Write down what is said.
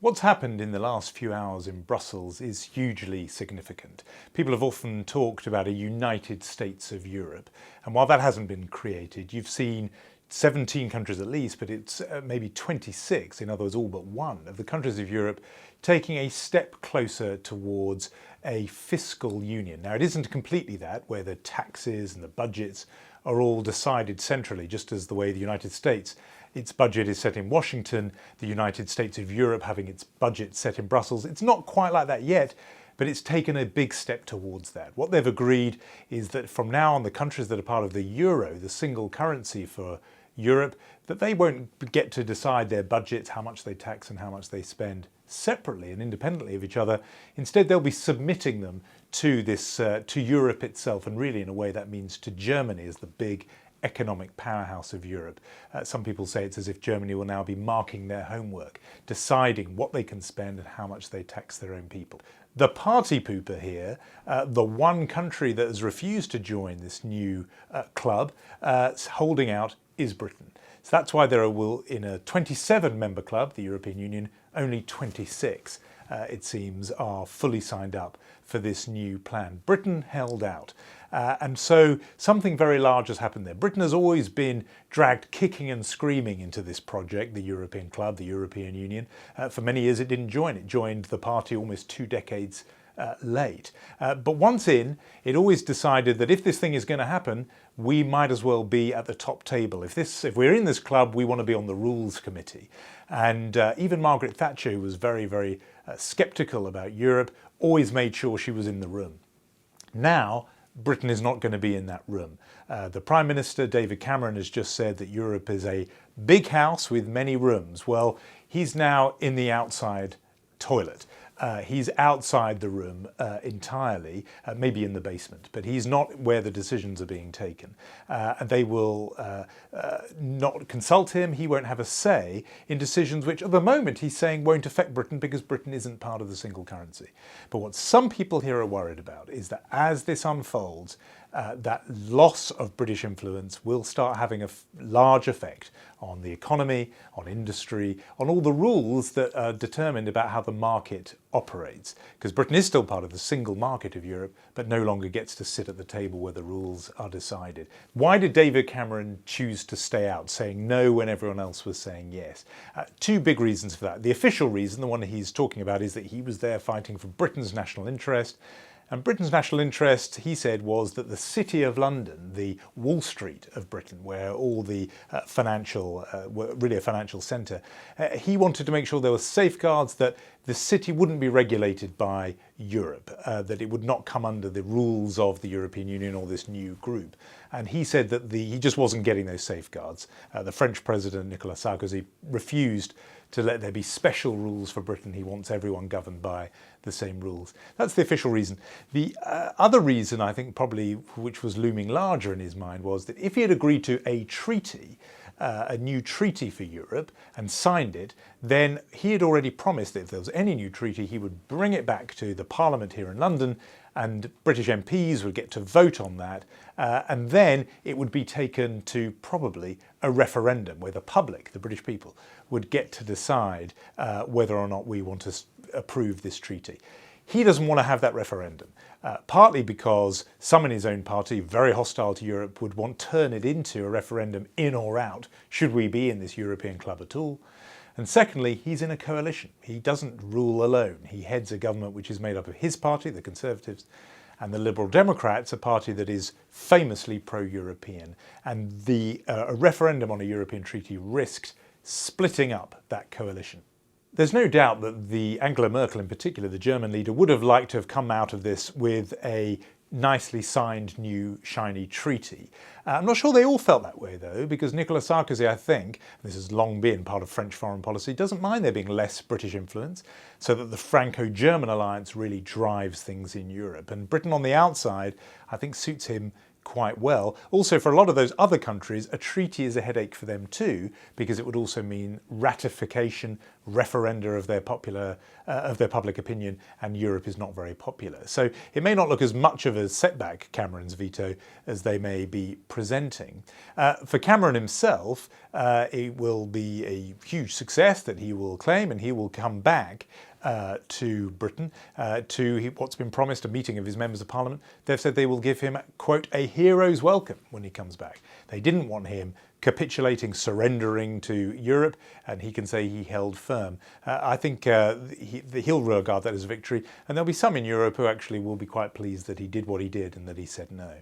What's happened in the last few hours in Brussels is hugely significant. People have often talked about a United States of Europe, and while that hasn't been created, you've seen 17 countries at least, but it's maybe 26, in other words all but one, of the countries of Europe taking a step closer towards a fiscal union. Now, it isn't completely that, where the taxes and the budgets are all decided centrally, just as the way the United States, its budget is set in Washington, the United States of Europe having its budget set in Brussels. It's not quite like that yet, but it's taken a big step towards that. What they've agreed is that from now on, the countries that are part of the euro, the single currency for Europe, that they won't get to decide their budgets, how much they tax and how much they spend separately and independently of each other. Instead, they'll be submitting them to this, to Europe itself, and really in a way that means to Germany as the big economic powerhouse of Europe. Some people say it's as if Germany will now be marking their homework, deciding what they can spend and how much they tax their own people. The party pooper here, the one country that has refused to join this new club, holding out, is Britain. So that's why there will, in a 27-member club, the European Union, only 26, it seems, are fully signed up for this new plan. Britain held out. And so something very large has happened there. Britain has always been dragged kicking and screaming into this project, the European Club, the European Union. For many years it didn't join. It joined the party almost 2 decades late. But once in, it always decided that if this thing is going to happen, we might as well be at the top table. If we're in this club, we want to be on the rules committee. And even Margaret Thatcher, who was very, very sceptical about Europe, always made sure she was in the room. Now, Britain is not going to be in that room. The Prime Minister, David Cameron, has just said that Europe is a big house with many rooms. Well, he's now in the outside toilet. He's outside the room entirely, maybe in the basement, but he's not where the decisions are being taken. And they will not consult him. He won't have a say in decisions which at the moment he's saying won't affect Britain because Britain isn't part of the single currency. But what some people here are worried about is that as this unfolds, that loss of British influence will start having a large effect on the economy, on industry, on all the rules that are determined about how the market operates. Because Britain is still part of the single market of Europe, but no longer gets to sit at the table where the rules are decided. Why did David Cameron choose to stay out, saying no when everyone else was saying yes? 2 big reasons for that. The official reason, the one he's talking about, is that he was there fighting for Britain's national interest. And Britain's national interest, he said, was that the City of London, the Wall Street of Britain, where all the were really a financial centre, he wanted to make sure there were safeguards that the city wouldn't be regulated by Europe, that it would not come under the rules of the European Union or this new group. And he said that he just wasn't getting those safeguards. The French President, Nicolas Sarkozy, refused to let there be special rules for Britain. He wants everyone governed by the same rules. That's the official reason. The other reason, I think, probably, which was looming larger in his mind, was that if he had agreed to a treaty, a new treaty for Europe, and signed it, then he had already promised that if there was any new treaty, he would bring it back to the Parliament here in London, and British MPs would get to vote on that, and then it would be taken to probably a referendum where the public, the British people, would get to decide whether or not we want to approve this treaty. He doesn't want to have that referendum, partly because some in his own party, very hostile to Europe, would want to turn it into a referendum in or out, should we be in this European club at all. And secondly, he's in a coalition. He doesn't rule alone. He heads a government which is made up of his party, the Conservatives, and the Liberal Democrats, a party that is famously pro-European. And a referendum on a European treaty risked splitting up that coalition. There's no doubt that Angela Merkel in particular, the German leader, would have liked to have come out of this with a nicely signed new shiny treaty. I'm not sure they all felt that way though, because Nicolas Sarkozy, I think, and this has long been part of French foreign policy, doesn't mind there being less British influence, so that the Franco-German alliance really drives things in Europe. And Britain on the outside, I think, suits him quite well. Also, for a lot of those other countries, a treaty is a headache for them too, because it would also mean ratification, referenda of their public opinion, and Europe is not very popular. So it may not look as much of a setback, Cameron's veto, as they may be presenting. For Cameron himself, it will be a huge success that he will claim, and he will come back to Britain, to what's been promised, a meeting of his members of parliament. They've said they will give him, quote, a hero's welcome when he comes back. They didn't want him capitulating, surrendering to Europe, and he can say he held firm. I think he'll regard that as a victory, and there'll be some in Europe who actually will be quite pleased that he did what he did and that he said no.